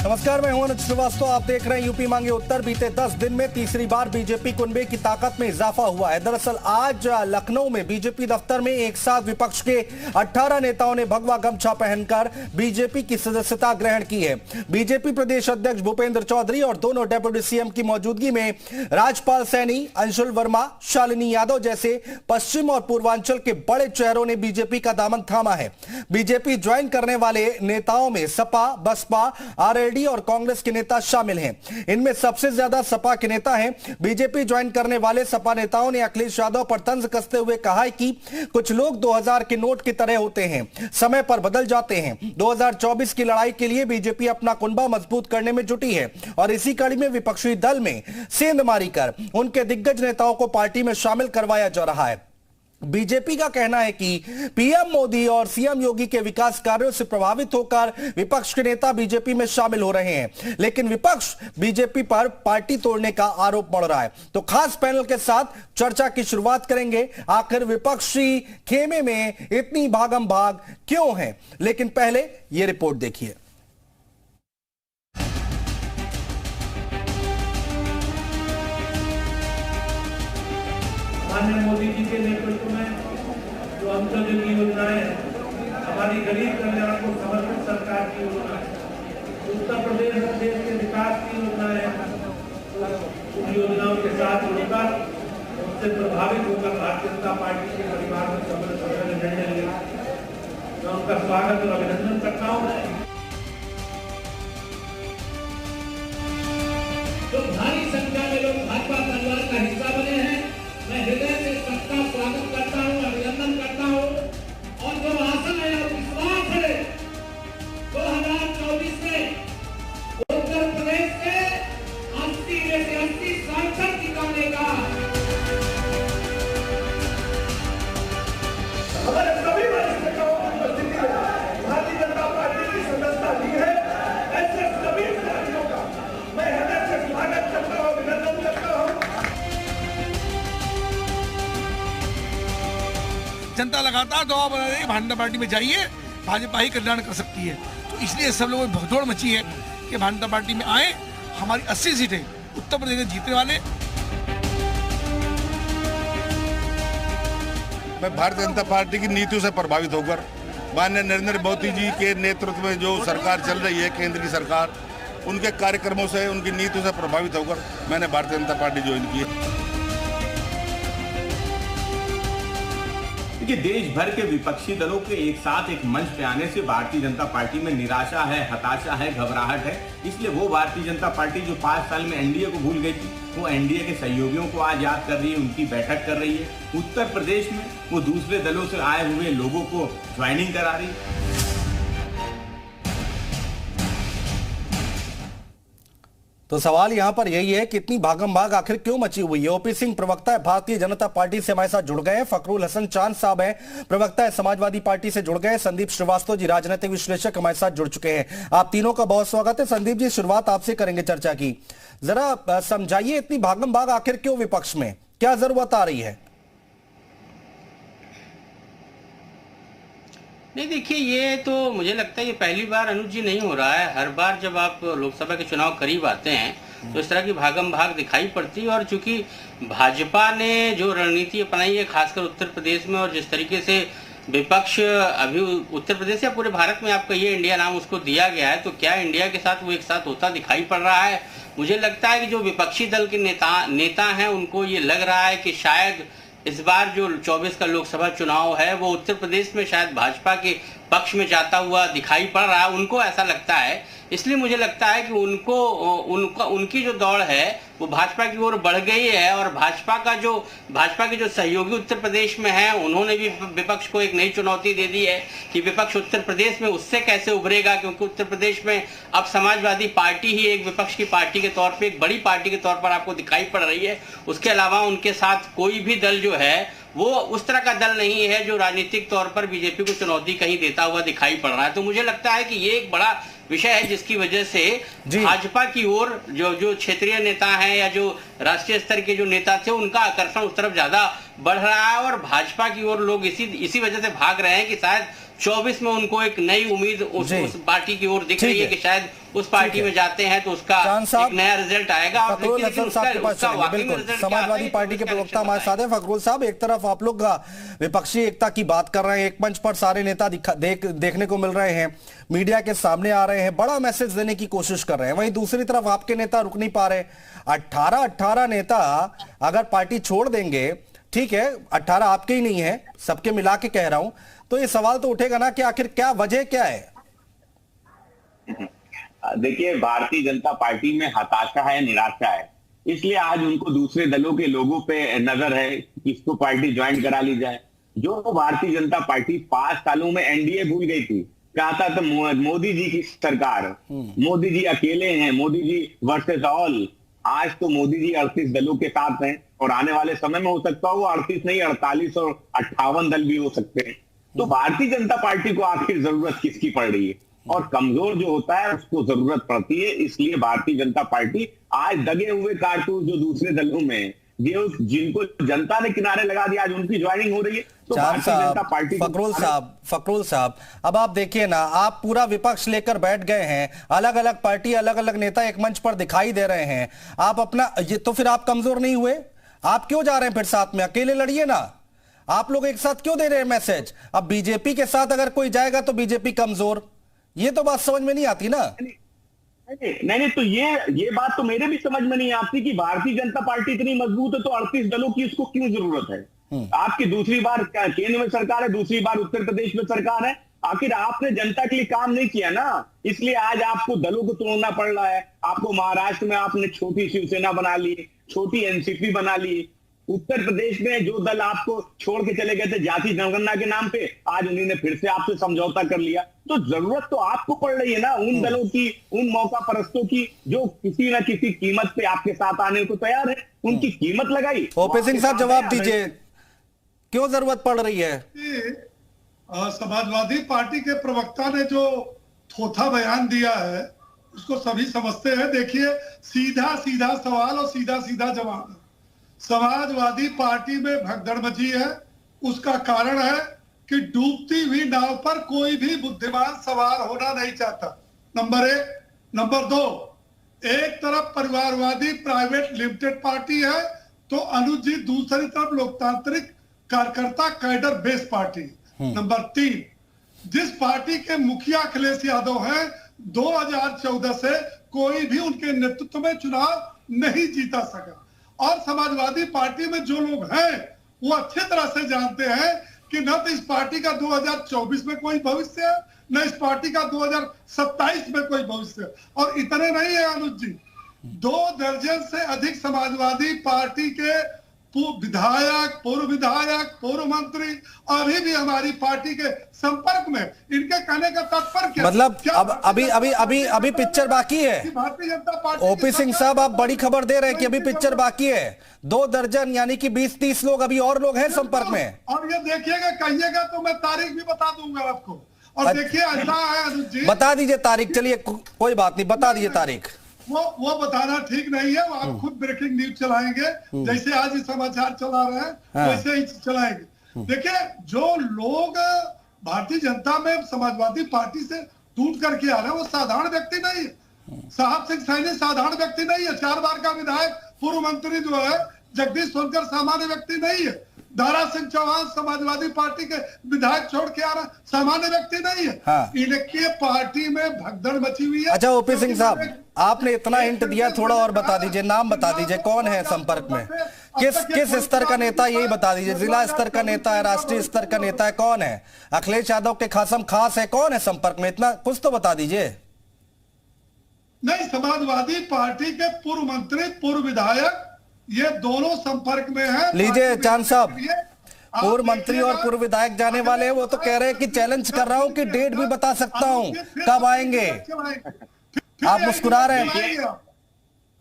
नमस्कार, मैं हूं अनुज श्रीवास्तव। आप देख रहे हैं यूपी मांगे उत्तर। बीते 10 दिन में तीसरी बार बीजेपी कुनबे की ताकत में इजाफा हुआ है। दरअसल आज लखनऊ में बीजेपी दफ्तर में एक साथ विपक्ष के 18 नेताओं ने भगवा गमछा पहनकर बीजेपी की सदस्यता ग्रहण की है। बीजेपी प्रदेश अध्यक्ष भूपेंद्र चौधरी और दोनों डेप्यूटी सीएम की मौजूदगी में राजपाल सैनी, अंशुल वर्मा, शालिनी यादव जैसे पश्चिम और पूर्वांचल के बड़े चेहरों ने बीजेपी का दामन थामा है। बीजेपी ज्वाइन करने वाले नेताओं में सपा, बसपा, आरएलडी और कांग्रेस के नेता शामिल हैं। इनमें सबसे ज्यादा सपा के नेता हैं। बीजेपी ज्वाइन करने वाले सपा नेताओं ने अखिलेश यादव पर तंज कसते हुए कहा है कि कुछ लोग 2000 के नोट की तरह होते हैं, समय पर बदल जाते हैं। 2024 की लड़ाई के लिए बीजेपी अपना कुनबा मजबूत करने में जुटी है और इसी कड़ी में विपक्षी दल में सेंधमारी कर उनके दिग्गज नेताओं को पार्टी में शामिल करवाया जा रहा है। बीजेपी का कहना है कि पीएम मोदी और सीएम योगी के विकास कार्यों से प्रभावित होकर विपक्ष के नेता बीजेपी में शामिल हो रहे हैं, लेकिन विपक्ष बीजेपी पर पार्टी तोड़ने का आरोप मढ़ रहा है। तो खास पैनल के साथ चर्चा की शुरुआत करेंगे। आखिर विपक्षी खेमे में इतनी भागम भाग क्यों है, लेकिन पहले यह रिपोर्ट देखिए। माननीय मोदी जी के नेतृत्व में जो अंत्योदय की योजनाएं, हमारी गरीब कल्याण को समर्पित सरकार की योजना है, उत्तर प्रदेश और देश के विकास की योजनाएं, उन योजनाओं के साथ जुड़कर उससे प्रभावित होकर भारतीय जनता पार्टी के परिवार में सदस्य निर्णय लिया। मैं उनका स्वागत और अभिनंदन करता हूँ। जो भारी संख्या में लोग भाजपा परिवार का हिस्सा बने हैं, मैं हृदय से सबका स्वागत करता हूं, अभिनंदन करता हूं। और जो आशा है और विश्वास है 2024 में उत्तर प्रदेश से 80 में से 80 सांसद निकालने का हमारे सभी वरिष्ठ नेताओं की उपस्थिति में भारतीय जनता पार्टी की सदस्यता ली है। ऐसे सभी साथियों का मैं हृदय से स्वागत करता हूं, अभिनंदन करता हूं। जनता लगातार दबाव बना रही है, भारतीय जनता पार्टी में जाइए, भाजपा ही कल्याण कर सकती है। तो इसलिए सब लोगों में भगदौड़ मची है कि भारतीय जनता पार्टी में आए। हमारी 80 सीटें उत्तर प्रदेश में जीतने वाले। मैं भारतीय जनता पार्टी की नीतियों से प्रभावित होकर माननीय नरेंद्र मोदी जी के नेतृत्व में जो सरकार चल रही है, केंद्र की सरकार, उनके कार्यक्रमों से, उनकी नीतियों से प्रभावित होकर मैंने भारतीय जनता पार्टी ज्वाइन की है। देखिए, देश भर के विपक्षी दलों के एक साथ एक मंच पे आने से भारतीय जनता पार्टी में निराशा है, हताशा है, घबराहट है। इसलिए वो भारतीय जनता पार्टी जो 5 साल में एनडीए को भूल गई थी, वो एनडीए के सहयोगियों को आज याद कर रही है, उनकी बैठक कर रही है। उत्तर प्रदेश में वो दूसरे दलों से आए हुए लोगों को ज्वाइनिंग करा रही है। तो सवाल यहां पर यही है कि इतनी भागम भाग आखिर क्यों मची हुई है। ओपी सिंह प्रवक्ता भारतीय जनता पार्टी से हमारे साथ जुड़ गए हैं। फखरुल हसन चांद साहब हैं, प्रवक्ता है समाजवादी पार्टी से जुड़ गए। संदीप श्रीवास्तव जी राजनीतिक विश्लेषक हमारे साथ जुड़ चुके हैं। आप तीनों का बहुत स्वागत है। संदीप जी, शुरुआत आपसे करेंगे चर्चा की। जरा समझाइए, इतनी भागम भाग आखिर क्यों विपक्ष में, क्या जरूरत आ रही है? नहीं, देखिए, ये तो मुझे लगता है ये पहली बार अनुज जी नहीं हो रहा है। हर बार जब आप लोकसभा के चुनाव करीब आते हैं तो इस तरह की भागम भाग दिखाई पड़ती है। और चूंकि भाजपा ने जो रणनीति अपनाई है खासकर उत्तर प्रदेश में, और जिस तरीके से विपक्ष अभी उत्तर प्रदेश या पूरे भारत में आप कहिए इंडिया नाम उसको दिया गया है, तो क्या इंडिया के साथ वो एक साथ होता दिखाई पड़ रहा है? मुझे लगता है कि जो विपक्षी दल के नेता हैं उनको ये लग रहा है कि शायद इस बार जो 24 का लोकसभा चुनाव है वो उत्तर प्रदेश में शायद भाजपा के पक्ष में जाता हुआ दिखाई पड़ रहा है। उनको ऐसा लगता है, इसलिए मुझे लगता है कि उनकी जो दौड़ है वो भाजपा की ओर बढ़ गई है। और भाजपा के जो सहयोगी उत्तर प्रदेश में हैं, उन्होंने भी विपक्ष को एक नई चुनौती दे दी है कि विपक्ष उत्तर प्रदेश में उससे कैसे उभरेगा, क्योंकि उत्तर प्रदेश में अब समाजवादी पार्टी ही एक विपक्ष की पार्टी के तौर पर, एक बड़ी पार्टी के तौर पर आपको दिखाई पड़ रही है। उसके अलावा उनके साथ कोई भी दल जो है वो उस तरह का दल नहीं है जो राजनीतिक तौर पर बीजेपी को चुनौती कहीं देता हुआ दिखाई पड़ रहा है। तो मुझे लगता है कि ये एक बड़ा विषय है जिसकी वजह से भाजपा की ओर जो क्षेत्रीय नेता हैं या जो राष्ट्रीय स्तर के जो नेता थे उनका आकर्षण उस तरफ ज्यादा बढ़ रहा है और भाजपा की ओर लोग इसी वजह से भाग रहे हैं कि शायद 24 में उनको एक नई उम्मीद उस पार्टी की ओर दिख रही है कि शायद उस पार्टी में जाते हैं तो उसका एक नया रिजल्ट आएगा। फखरुल हसन साहब के पास चलेंगे। बिल्कुल, समाजवादी पार्टी के प्रवक्ता हमारे साथ हैं। फखरुल साहब, एक तरफ आप लोग विपक्षी एकता की बात कर रहे हैं, एक मंच पर सारे नेता देखने को मिल रहे हैं, मीडिया के सामने आ रहे हैं, बड़ा मैसेज देने की कोशिश कर रहे हैं, वहीं दूसरी तरफ आपके नेता रुक नहीं पा रहे। 18 नेता अगर पार्टी छोड़ देंगे, ठीक है 18 आपके ही नहीं है, सबके मिला के कह रहा हूं, तो ये सवाल तो उठेगा ना कि आखिर क्या वजह क्या है। देखिए, भारतीय जनता पार्टी में हताशा है, निराशा है, इसलिए आज उनको दूसरे दलों के लोगों पे नजर है कि इसको पार्टी ज्वाइन करा ली जाए। जो भारतीय जनता पार्टी 5 सालों में एनडीए भूल गई थी, कहा था तो मोदी जी की सरकार, मोदी जी अकेले हैं, मोदी जी वर्सेस ऑल। आज तो मोदी जी 38 दलों के साथ हैं और आने वाले समय में हो सकता है वो 38 नहीं 48 और 58 दल भी हो सकते हैं। तो भारतीय जनता पार्टी को आखिर जरूरत किसकी पड़ रही है? और कमजोर जो होता है उसको जरूरत पड़ती है। इसलिए भारतीय जनता पार्टी आज दगे हुए कारतूस जो दूसरे दलों में जिनको जनता ने किनारे लगा दिया, आज उनकी ज्वाइनिंग हो रही है। तो भारतीय जनता पार्टी फखरुल साहब, अब आप देखिए ना, आप पूरा विपक्ष लेकर बैठ गए हैं, अलग अलग पार्टी अलग अलग नेता एक मंच पर दिखाई दे रहे हैं, आप अपना ये तो फिर आप कमजोर नहीं हुए? आप क्यों जा रहे हैं फिर साथ में? अकेले लड़िए ना, आप लोग एक साथ क्यों दे रहे हैं मैसेज? अब बीजेपी के साथ अगर कोई जाएगा तो बीजेपी कमजोर, ये तो बात समझ में नहीं आती ना। नहीं, तो ये बात तो मेरे भी समझ में नहीं आती कि भारतीय जनता पार्टी इतनी मजबूत है तो 38 दलों की उसको क्यों जरूरत है? आपकी दूसरी बार केंद्र में सरकार है, दूसरी बार उत्तर प्रदेश में सरकार है, आखिर आपने जनता के लिए काम नहीं किया ना, इसलिए आज आपको दलों को तोड़ना पड़ रहा है। आपको महाराष्ट्र में आपने छोटी शिवसेना बना ली, छोटी एनसीपी बना ली, उत्तर प्रदेश में जो दल आपको छोड़ के चले गए थे जाति जनगणना के नाम पे, आज उन्होंने फिर से आपसे समझौता कर लिया। तो जरूरत तो आपको पड़ रही है ना उन दलों की, उन मौका परस्तों की जो किसी ना किसी कीमत पे आपके साथ आने को तैयार है, उनकी कीमत लगाई। ओपी सिंह साहब जवाब दीजिए, क्यों जरूरत पड़ रही है? समाजवादी पार्टी के प्रवक्ता ने जो थोथा बयान दिया है उसको सभी समझते हैं। देखिए, सीधा सीधा सवाल और सीधा सीधा जवाब। समाजवादी पार्टी में भगदड़ मची है, उसका कारण है कि डूबती हुई नाव पर कोई भी बुद्धिमान सवार होना नहीं चाहता, नंबर 1। नंबर 2, एक तरफ परिवारवादी प्राइवेट लिमिटेड पार्टी है तो अनुज जी दूसरी तरफ लोकतांत्रिक कार्यकर्ता कैडर बेस्ड पार्टी। नंबर 3, जिस पार्टी के मुखिया अखिलेश यादव हैं, 2014 से कोई भी उनके नेतृत्व में चुनाव नहीं जीता सका। और समाजवादी पार्टी में जो लोग हैं वो अच्छी तरह से जानते हैं कि न तो इस पार्टी का 2024 में कोई भविष्य है, न इस पार्टी का 2027 में कोई भविष्य है। और इतने नहीं है अनुज जी, 2 दर्जन से अधिक समाजवादी पार्टी के विधायक, पूर्व मंत्री अभी भी हमारी पार्टी के संपर्क में। इनके कहने का तात्पर्य क्या? मतलब अभी पिक्चर बाकी है। भारतीय जनता पार्टी, ओपी सिंह साहब आप बड़ी खबर दे रहे हैं कि अभी पिक्चर बाकी है। 2 दर्जन यानी कि 20-30 लोग अभी और लोग हैं संपर्क में। और ये देखिएगा, कहिएगा तो मैं तारीख भी बता दूंगा आपको। और देखिए ऐसा है अनुज जी, बता दीजिए तारीख। चलिए कोई बात नहीं, बता दीजिए तारीख। वो बताना ठीक नहीं है, वो आप खुद ब्रेकिंग न्यूज चलाएंगे, जैसे आज समाचार चला रहे हैं वैसे ही चलाएंगे। देखिए, जो लोग भारतीय जनता में समाजवादी पार्टी से टूट करके आ रहे हैं वो साधारण व्यक्ति नहीं है। साहब सिंह सैनी साधारण व्यक्ति नहीं है, 4 बार का विधायक, पूर्व मंत्री जो है जगदीश सोनकर सामान्य व्यक्ति नहीं है। दारा सिंह चौहान समाजवादी पार्टी के विधायक छोड़ के आ रहा सामान्य व्यक्ति नहीं है। इनके पार्टी में भगदड़ मची हुई है। अच्छा ओपी सिंह साहब, आपने इतना हिंट दिया, थोड़ा और बता दीजिए, नाम बता दीजिए, कौन है संपर्क में, किस स्तर का नेता, यही बता दीजिए। जिला स्तर का नेता है, राष्ट्रीय स्तर का नेता है, कौन है? अखिलेश यादव के खासम खास है, कौन है संपर्क में? इतना कुछ तो बता दीजिए। नहीं, समाजवादी पार्टी के पूर्व मंत्री, पूर्व विधायक, ये दोनों संपर्क में है। लीजिए चांद साहब, पूर्व मंत्री और पूर्व विधायक जाने वाले हैं, वो तो कह रहे हैं कि चैलेंज कर रहा हूं कि डेट भी बता सकता हूं कब आएंगे। आप मुस्कुरा रहे हैं।